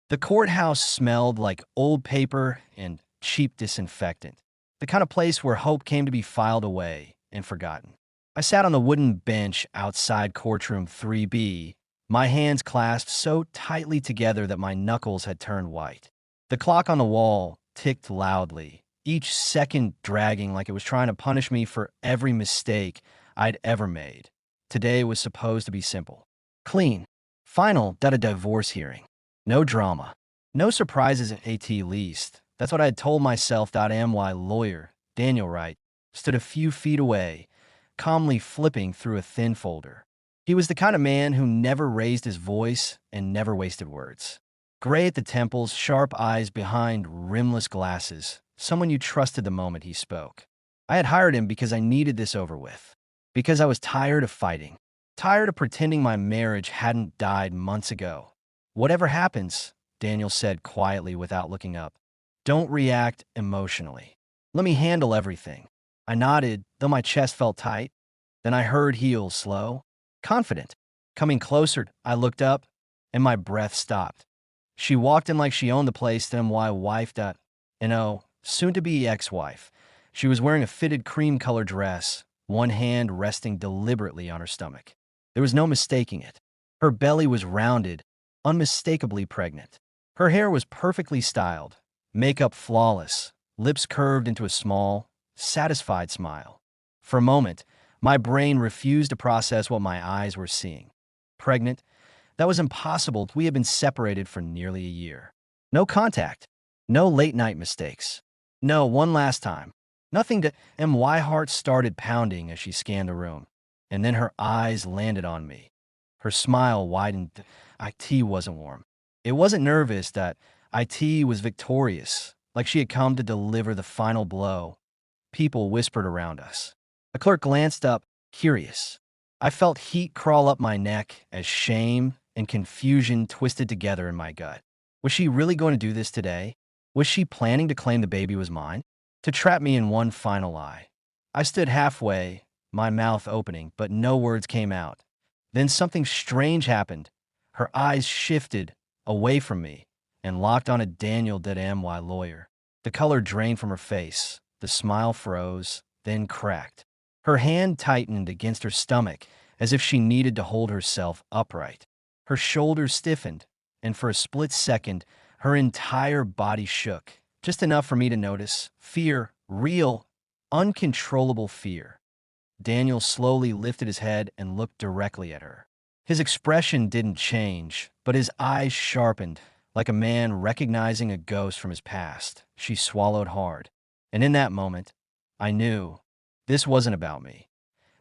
The courthouse smelled like old paper and cheap disinfectant, the kind of place where hope came to be filed away and forgotten. I sat on the wooden bench outside Courtroom 3B, my hands clasped so tightly together that my knuckles had turned white. The clock on the wall ticked loudly, each second dragging like it was trying to punish me for every mistake I'd ever made. Today was supposed to be simple, clean, final, a divorce hearing. No drama. No surprises at least. That's what I had told myself. My lawyer, Daniel Wright, stood a few feet away, calmly flipping through a thin folder. He was the kind of man who never raised his voice and never wasted words. Gray at the temples, sharp eyes behind rimless glasses, someone you trusted the moment he spoke. I had hired him because I needed this over with. Because I was tired of fighting. Tired of pretending my marriage hadn't died months ago. Whatever happens, Daniel said quietly without looking up, don't react emotionally. Let me handle everything. I nodded, though my chest felt tight. Then I heard heels slow, confident. Coming closer, I looked up, and my breath stopped. She walked in like she owned the place, then my wife, soon-to-be ex-wife. She was wearing a fitted cream-colored dress, one hand resting deliberately on her stomach. There was no mistaking it. Her belly was rounded, unmistakably pregnant. Her hair was perfectly styled, makeup flawless, lips curved into a small, satisfied smile. For a moment, my brain refused to process what my eyes were seeing. Pregnant? That was impossible. We had been separated for nearly a year. No contact. No late-night mistakes. No, one last time. Nothing to... And my heart started pounding as she scanned the room. And then her eyes landed on me. Her smile widened. IT wasn't warm. It wasn't nervous. That IT was victorious, like she had come to deliver the final blow. People whispered around us. A clerk glanced up, curious. I felt heat crawl up my neck as shame and confusion twisted together in my gut. Was she really going to do this today? Was she planning to claim the baby was mine? To trap me in one final lie? I stood halfway, my mouth opening, but no words came out. Then something strange happened. Her eyes shifted away from me and locked on a Daniel my lawyer. The color drained from her face. The smile froze, then cracked. Her hand tightened against her stomach as if she needed to hold herself upright. Her shoulders stiffened, and for a split second, her entire body shook, just enough for me to notice fear, real, uncontrollable fear. Daniel slowly lifted his head and looked directly at her. His expression didn't change, but his eyes sharpened, like a man recognizing a ghost from his past. She swallowed hard. And in that moment, I knew this wasn't about me.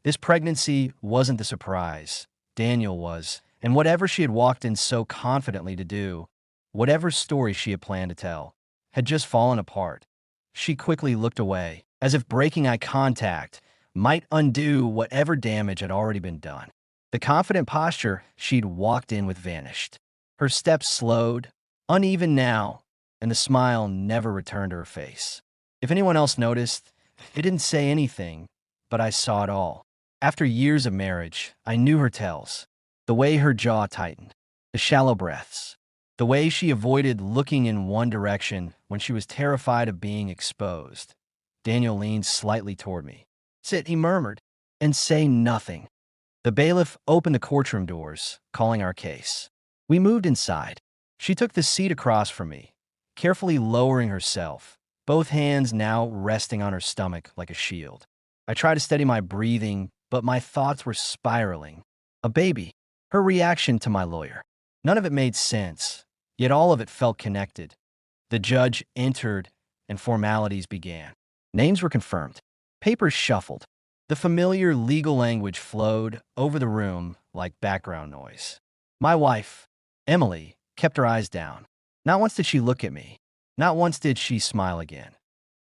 This pregnancy wasn't the surprise. Daniel was, and whatever she had walked in so confidently to do, whatever story she had planned to tell, had just fallen apart. She quickly looked away, as if breaking eye contact might undo whatever damage had already been done. The confident posture she'd walked in with vanished. Her steps slowed, uneven now, and the smile never returned to her face. If anyone else noticed, it didn't say anything, but I saw it all. After years of marriage, I knew her tells. The way her jaw tightened, the shallow breaths, the way she avoided looking in one direction when she was terrified of being exposed. Daniel leaned slightly toward me. Sit, he murmured, and say nothing. The bailiff opened the courtroom doors, calling our case. We moved inside. She took the seat across from me, carefully lowering herself, both hands now resting on her stomach like a shield. I tried to steady my breathing, but my thoughts were spiraling. A baby. Her reaction to my lawyer. None of it made sense, yet all of it felt connected. The judge entered, and formalities began. Names were confirmed. Papers shuffled. The familiar legal language flowed over the room like background noise. My wife, Emily, kept her eyes down. Not once did she look at me. Not once did she smile again.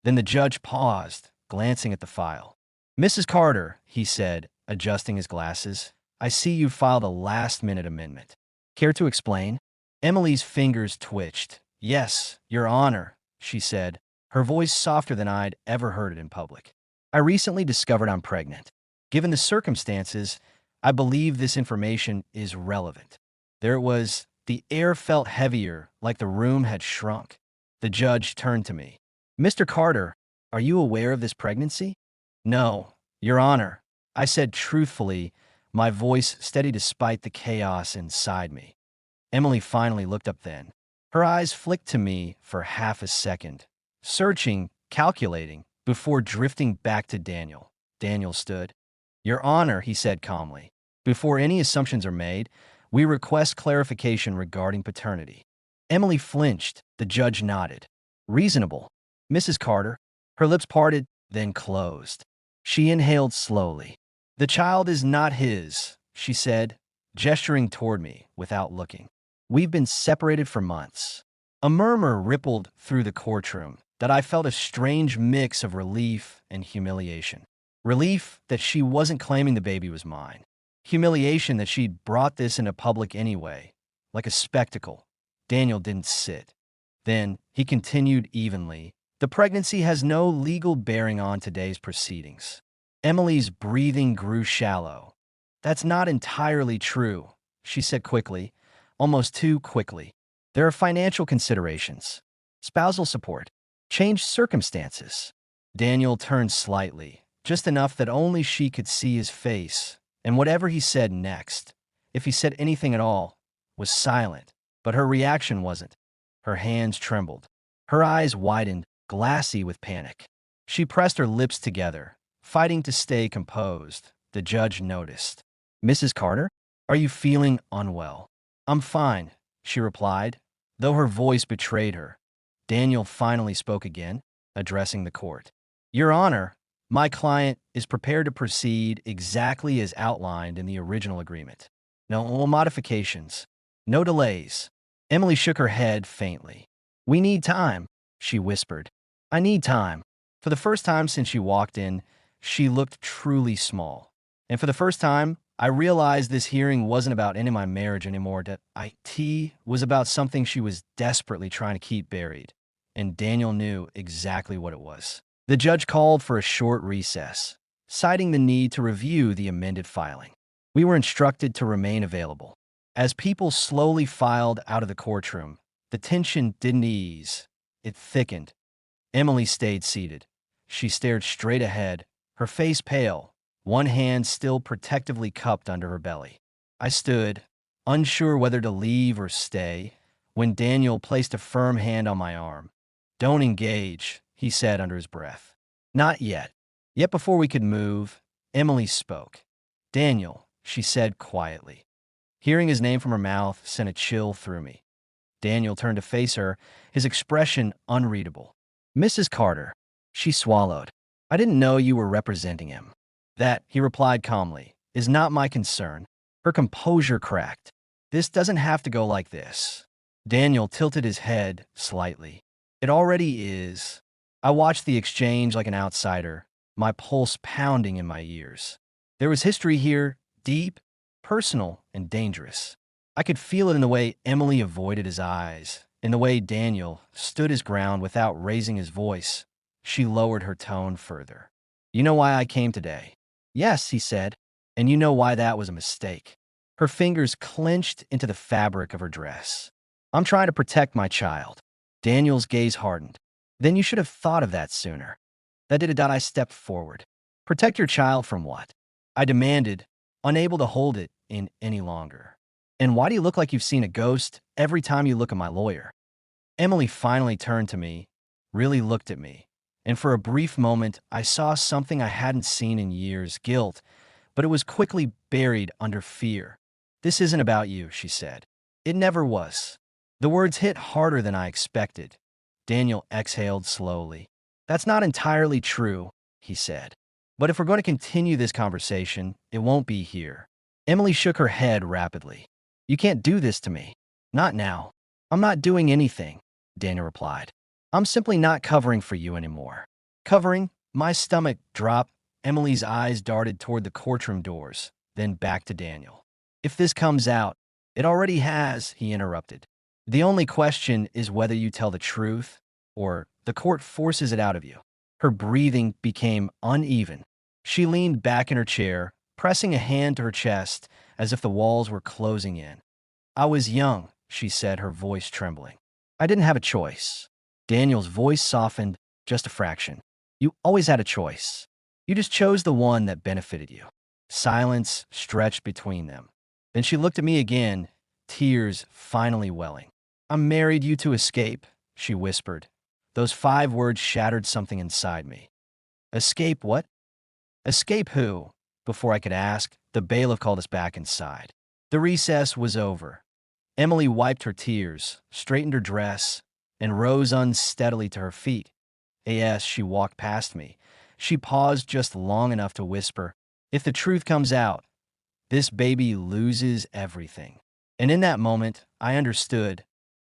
Then the judge paused, glancing at the file. Mrs. Carter, he said, adjusting his glasses, I see you filed a last-minute amendment. Care to explain? Emily's fingers twitched. Yes, Your Honor, she said, her voice softer than I'd ever heard it in public. I recently discovered I'm pregnant. Given the circumstances, I believe this information is relevant. There it was, The air felt heavier, like the room had shrunk. The judge turned to me. Mr. Carter, are you aware of this pregnancy? No, Your Honor, I said truthfully, my voice steady despite the chaos inside me. Emily finally looked up then. Her eyes flicked to me for half a second, searching, calculating, before drifting back to Daniel. Daniel stood. Your Honor, he said calmly, before any assumptions are made, we request clarification regarding paternity. Emily flinched. The judge nodded. Reasonable. Mrs. Carter. Her lips parted, then closed. She inhaled slowly. The child is not his, she said, gesturing toward me without looking. We've been separated for months. A murmur rippled through the courtroom that I felt a strange mix of relief and humiliation. Relief that she wasn't claiming the baby was mine. Humiliation that she'd brought this into public anyway, like a spectacle. Daniel didn't sit. Then he continued evenly. The pregnancy has no legal bearing on today's proceedings. Emily's breathing grew shallow. That's not entirely true, she said quickly, almost too quickly. There are financial considerations, spousal support, changed circumstances. Daniel turned slightly, just enough that only she could see his face, and whatever he said next, if he said anything at all, was silent. But her reaction wasn't. Her hands trembled. Her eyes widened, glassy with panic. She pressed her lips together, fighting to stay composed. The judge noticed. Mrs. Carter, are you feeling unwell? I'm fine, she replied, though her voice betrayed her. Daniel finally spoke again, addressing the court. Your Honor, my client is prepared to proceed exactly as outlined in the original agreement. No modifications, no delays. Emily shook her head faintly. We need time, she whispered. I need time. For the first time since she walked in, she looked truly small. And for the first time, I realized this hearing wasn't about ending my marriage anymore, that it was about something she was desperately trying to keep buried. And Daniel knew exactly what it was. The judge called for a short recess, citing the need to review the amended filing. We were instructed to remain available. As people slowly filed out of the courtroom, the tension didn't ease. It thickened. Emily stayed seated. She stared straight ahead, her face pale, one hand still protectively cupped under her belly. I stood, unsure whether to leave or stay, when Daniel placed a firm hand on my arm. Don't engage, he said under his breath. Not yet. Yet before we could move, Emily spoke. Daniel, she said quietly. Hearing his name from her mouth sent a chill through me. Daniel turned to face her, his expression unreadable. Mrs. Carter, she swallowed. I didn't know you were representing him. That, he replied calmly, is not my concern. Her composure cracked. This doesn't have to go like this. Daniel tilted his head slightly. It already is. I watched the exchange like an outsider, my pulse pounding in my ears. There was history here, deep, personal, and dangerous. I could feel it in the way Emily avoided his eyes, in the way Daniel stood his ground without raising his voice. She lowered her tone further. You know why I came today? Yes, he said, and you know why that was a mistake. Her fingers clenched into the fabric of her dress. I'm trying to protect my child. Daniel's gaze hardened. Then you should have thought of that sooner. That did it. I stepped forward. Protect your child from what? I demanded, unable to hold it in any longer. And why do you look like you've seen a ghost every time you look at my lawyer? Emily finally turned to me, really looked at me, and for a brief moment I saw something I hadn't seen in years, guilt, but it was quickly buried under fear. This isn't about you, she said. It never was. The words hit harder than I expected. Daniel exhaled slowly. That's not entirely true, he said. But if we're going to continue this conversation, it won't be here. Emily shook her head rapidly. You can't do this to me. Not now. I'm not doing anything, Daniel replied. I'm simply not covering for you anymore. Covering? My stomach dropped. Emily's eyes darted toward the courtroom doors, then back to Daniel. If this comes out, it already has, he interrupted. The only question is whether you tell the truth or the court forces it out of you. Her breathing became uneven. She leaned back in her chair, pressing a hand to her chest as if the walls were closing in. I was young, she said, her voice trembling. I didn't have a choice. Daniel's voice softened just a fraction. You always had a choice. You just chose the one that benefited you. Silence stretched between them. Then she looked at me again, tears finally welling. I married you to escape, she whispered. Those 5 words shattered something inside me. Escape what? Escape who? Before I could ask, the bailiff called us back inside. The recess was over. Emily wiped her tears, straightened her dress, and rose unsteadily to her feet. As she walked past me, she paused just long enough to whisper, if the truth comes out, this baby loses everything. And in that moment, I understood.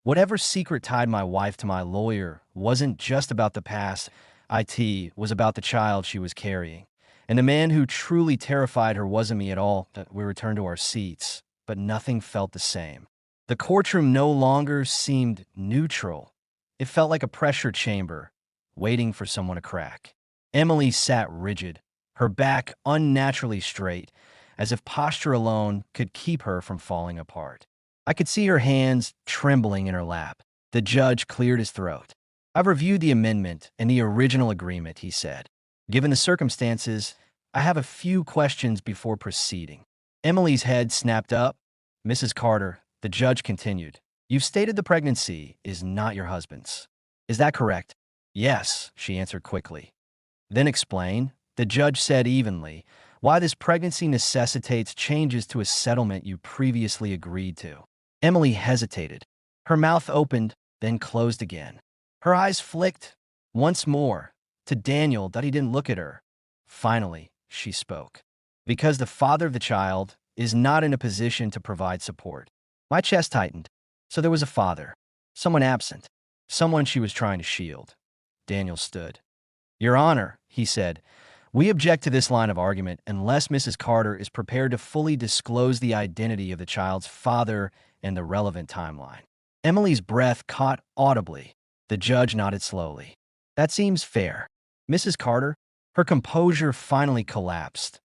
Whatever secret tied my wife to my lawyer wasn't just about the past. It was about the child she was carrying. And the man who truly terrified her wasn't me at all. We returned to our seats, but nothing felt the same. The courtroom no longer seemed neutral. It felt like a pressure chamber, waiting for someone to crack. Emily sat rigid, her back unnaturally straight, as if posture alone could keep her from falling apart. I could see her hands trembling in her lap. The judge cleared his throat. I've reviewed the amendment and the original agreement, he said. Given the circumstances, I have a few questions before proceeding. Emily's head snapped up. Mrs. Carter, the judge continued, you've stated the pregnancy is not your husband's. Is that correct? Yes, she answered quickly. Then explain, the judge said evenly, why this pregnancy necessitates changes to a settlement you previously agreed to. Emily hesitated. Her mouth opened, then closed again. Her eyes flicked once more to Daniel, that he didn't look at her. Finally, she spoke. Because the father of the child is not in a position to provide support. My chest tightened. So there was a father, someone absent, someone she was trying to shield. Daniel stood. Your Honor, he said, we object to this line of argument unless Mrs. Carter is prepared to fully disclose the identity of the child's father and the relevant timeline. Emily's breath caught audibly. The judge nodded slowly. That seems fair. Mrs. Carter, her composure finally collapsed.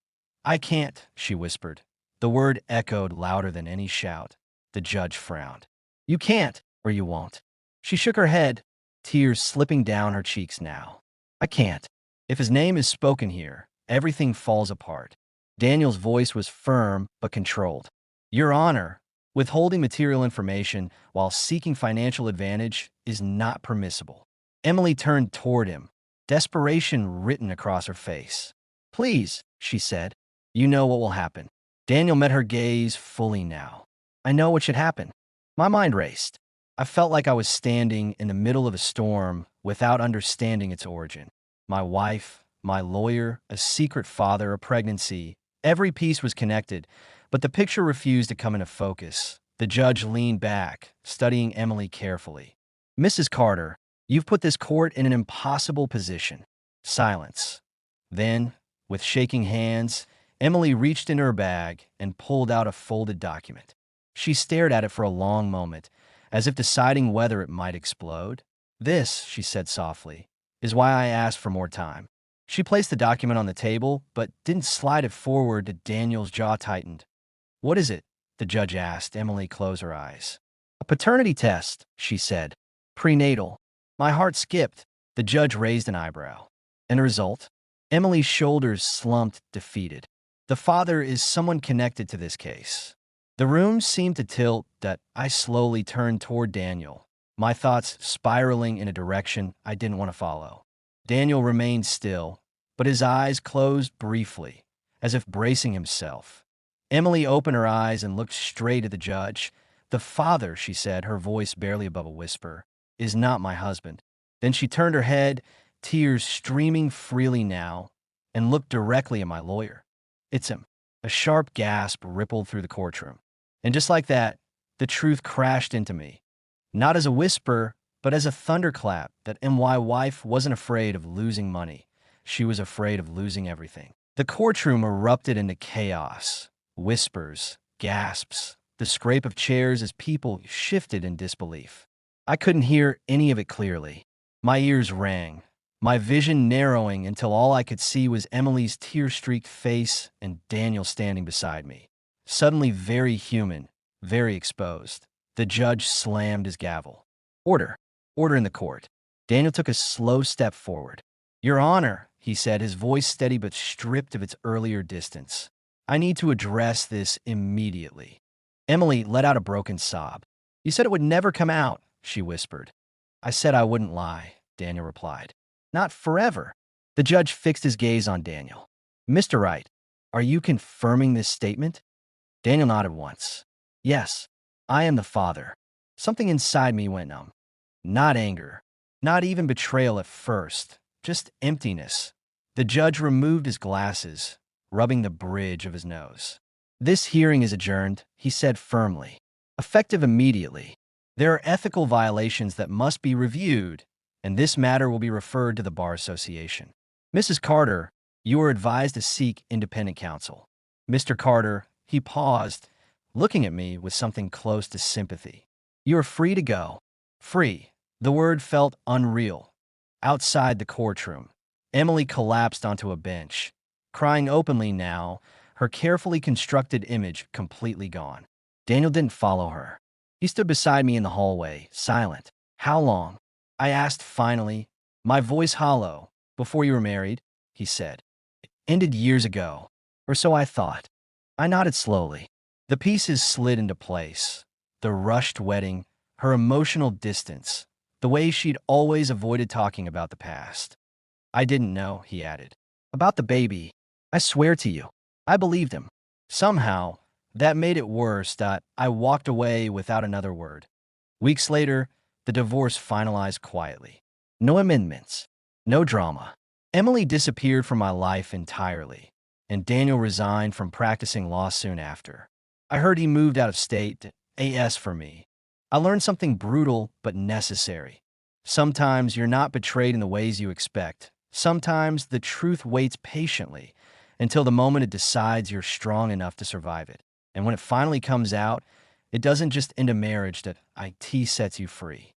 I can't, she whispered. The word echoed louder than any shout. The judge frowned. You can't, or you won't. She shook her head, tears slipping down her cheeks now. I can't. If his name is spoken here, everything falls apart. Daniel's voice was firm but controlled. Your Honor, withholding material information while seeking financial advantage is not permissible. Emily turned toward him, desperation written across her face. Please, she said. You know what will happen. Daniel met her gaze fully now. I know what should happen. My mind raced. I felt like I was standing in the middle of a storm without understanding its origin. My wife, my lawyer, a secret father, a pregnancy. Every piece was connected, but the picture refused to come into focus. The judge leaned back, studying Emily carefully. Mrs. Carter, you've put this court in an impossible position. Silence. Then, with shaking hands, Emily reached into her bag and pulled out a folded document. She stared at it for a long moment, as if deciding whether it might explode. This, she said softly, is why I asked for more time. She placed the document on the table, but didn't slide it forward. To Daniel's jaw tightened. What is it? The judge asked. Emily closed her eyes. A paternity test, she said. Prenatal. My heart skipped. The judge raised an eyebrow. And the result? Emily's shoulders slumped, defeated. The father is someone connected to this case. The room seemed to tilt. That I slowly turned toward Daniel, my thoughts spiraling in a direction I didn't want to follow. Daniel remained still, but his eyes closed briefly, as if bracing himself. Emily opened her eyes and looked straight at the judge. The father, she said, her voice barely above a whisper, is not my husband. Then she turned her head, tears streaming freely now, and looked directly at my lawyer. It's him. A sharp gasp rippled through the courtroom. And just like that, the truth crashed into me. Not as a whisper, but as a thunderclap that my wife wasn't afraid of losing money. She was afraid of losing everything. The courtroom erupted into chaos. Whispers, gasps, the scrape of chairs as people shifted in disbelief. I couldn't hear any of it clearly. My ears rang, my vision narrowing until all I could see was Emily's tear-streaked face and Daniel standing beside me. Suddenly very human, very exposed. The judge slammed his gavel. Order. Order in the court. Daniel took a slow step forward. Your Honor, he said, his voice steady but stripped of its earlier distance. I need to address this immediately. Emily let out a broken sob. You said it would never come out, she whispered. I said I wouldn't lie, Daniel replied. Not forever. The judge fixed his gaze on Daniel. Mr. Wright, are you confirming this statement? Daniel nodded once. Yes, I am the father. Something inside me went numb. Not anger, not even betrayal at first, just emptiness. The judge removed his glasses, rubbing the bridge of his nose. This hearing is adjourned, he said firmly. Effective immediately. There are ethical violations that must be reviewed, and this matter will be referred to the Bar Association. Mrs. Carter, you are advised to seek independent counsel. Mr. Carter, he paused, looking at me with something close to sympathy. You are free to go. Free. The word felt unreal. Outside the courtroom, Emily collapsed onto a bench, crying openly now, her carefully constructed image completely gone. Daniel didn't follow her. He stood beside me in the hallway, silent. How long? I asked finally, my voice hollow. Before you were married, he said. It ended years ago, or so I thought. I nodded slowly. The pieces slid into place. The rushed wedding, her emotional distance, the way she'd always avoided talking about the past. I didn't know, he added. About the baby, I swear to you, I believed him. Somehow, that made it worse that I walked away without another word. Weeks later, the divorce finalized quietly. No amendments, no drama. Emily disappeared from my life entirely, and Daniel resigned from practicing law soon after. I heard he moved out of state, AS for me. I learned something brutal but necessary. Sometimes you're not betrayed in the ways you expect. Sometimes the truth waits patiently until the moment it decides you're strong enough to survive it. And when it finally comes out, it doesn't just end a marriage that IT sets you free.